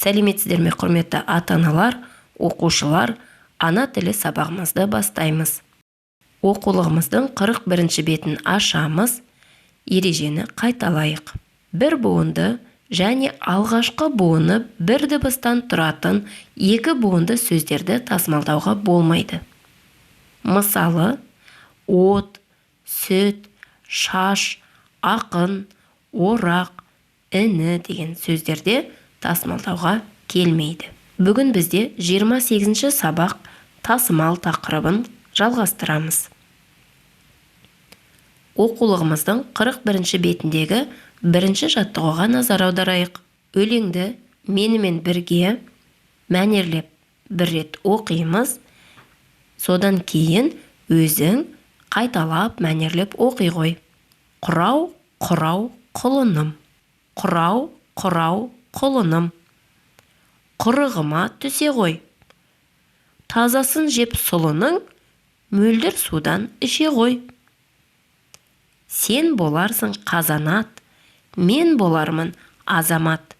Сәлеметсіздер ме, құрметті ата-аналар, оқушылар, ана тілі сабағымызды бастаймыз. Оқулығымыздың 41 бетін ашамыз, ережені қайталайық. Бір буынды және алғашқы буыны бір дыбыстан тұратын екі буынды сөздерді тасымалдауға болмайды. Мысалы, от, сүт, шаш, ақын, орақ, іні деген сөздерде тасымалдауға келмейді. Бүгін бізде 28-ші сабақ тасымал тақырыбын жалғастырамыз. Оқулығымыздың 41 бетіндегі бірінші жаттығуға назар аударайық. Өлеңді менімен бірге мәнерлеп бір рет оқимыз. Содан кейін өзің қайталап мәнерлеп оқи ғой. Құрау, құрау, құлыным. Құрау, құрау, құлыным. Құрығыма түсе ғой. Тазасын жеп сұлының, мөлдір судан іше ғой. Сен боларсың қазанат, мен болармын азамат.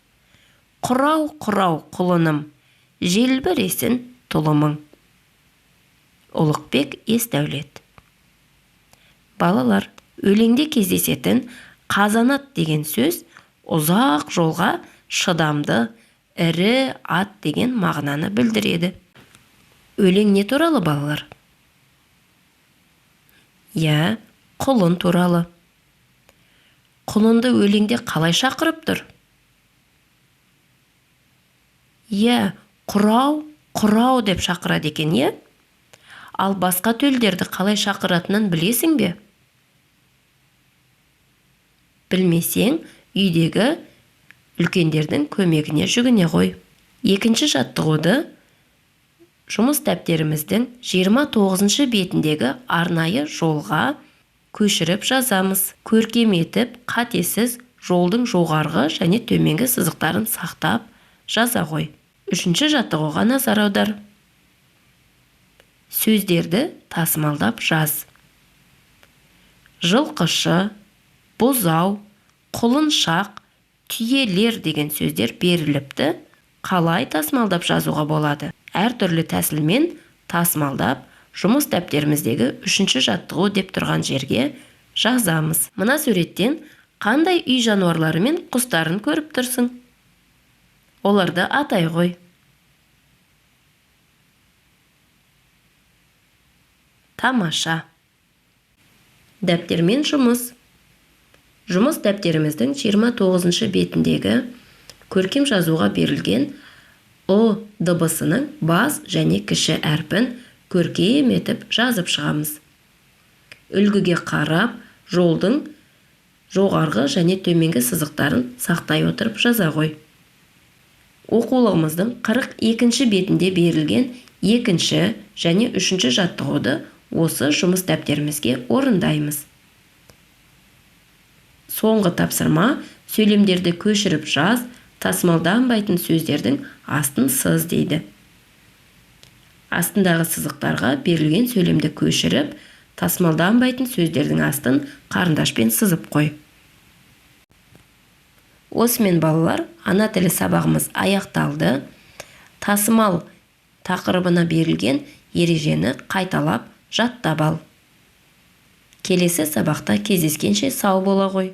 Құрау, құрау, құлыным, желбіресін тұлымың. Ұлықбек Есдәулет. Балалар, өлеңде кездесетін қазанат деген сөз ұзақ жолға шыдамды, ірі ат деген мағынаны білдіреді. Өлең не туралы, балалар? Құлын туралы. Құлынды өлеңде қалай шақырып тұр? Құрау, құрау деп шақырады екен, Ал басқа төлдерді қалай шақыратынын білесің бе? Білмесең, үйдегі үлкендердің көмегіне жүгіне ғой. Екінші жаттығуды жұмыс дәптеріміздің 29-шы бетіндегі арнайы жолға көшіріп жазамыз. Көркем етіп, қатесіз жолдың жоғарғы және төменгі сызықтарын сақтап жаза ғой. Үшінші жаттығуға назар аудар. Сөздерді тасымалдап жаз. Жылқышы, бұзау, құлыншақ, түйелер деген сөздер беріліпті. Қалай тасымалдап жазуға болады? Әртүрлі тәсілмен тасымалдап, жұмыс дәптеріміздегі 3-ші жаттығу деп тұрған жерге жазамыз. Мына суреттен қандай үй жануарлары мен құстарын көріп тұрсың? Оларды атай ғой. Тамаша. Дәптермен жұмыс. Жұмыс дәптеріміздің 29-шы бетіндегі көркем жазуға берілген О дыбысының бас және кіші әрпін көркем етіп жазып шығамыз. Үлгіге қарап, жолдың жоғарғы және төменгі сызықтарын сақтай отырып жаза ғой. Оқулығымыздың 42-ші бетінде берілген 2-ші және 3-ші жаттығуды осы жұмыс дәптерімізге орындаймыз. Соңғы тапсырма: сөйлемдерді көшіріп жаз, тасымалданбайтын сөздердің астын сыз дейді. Астындағы сызықтарға берілген сөйлемді көшіріп, тасымалданбайтын сөздердің астын қарындашпен сызып қой. Осымен балалар, ана тілі сабағымыз аяқталды. Тасымал тақырыбына берілген ережені қайталап жаттап ал. Келесі сабақта кездескенше сау бола ғой.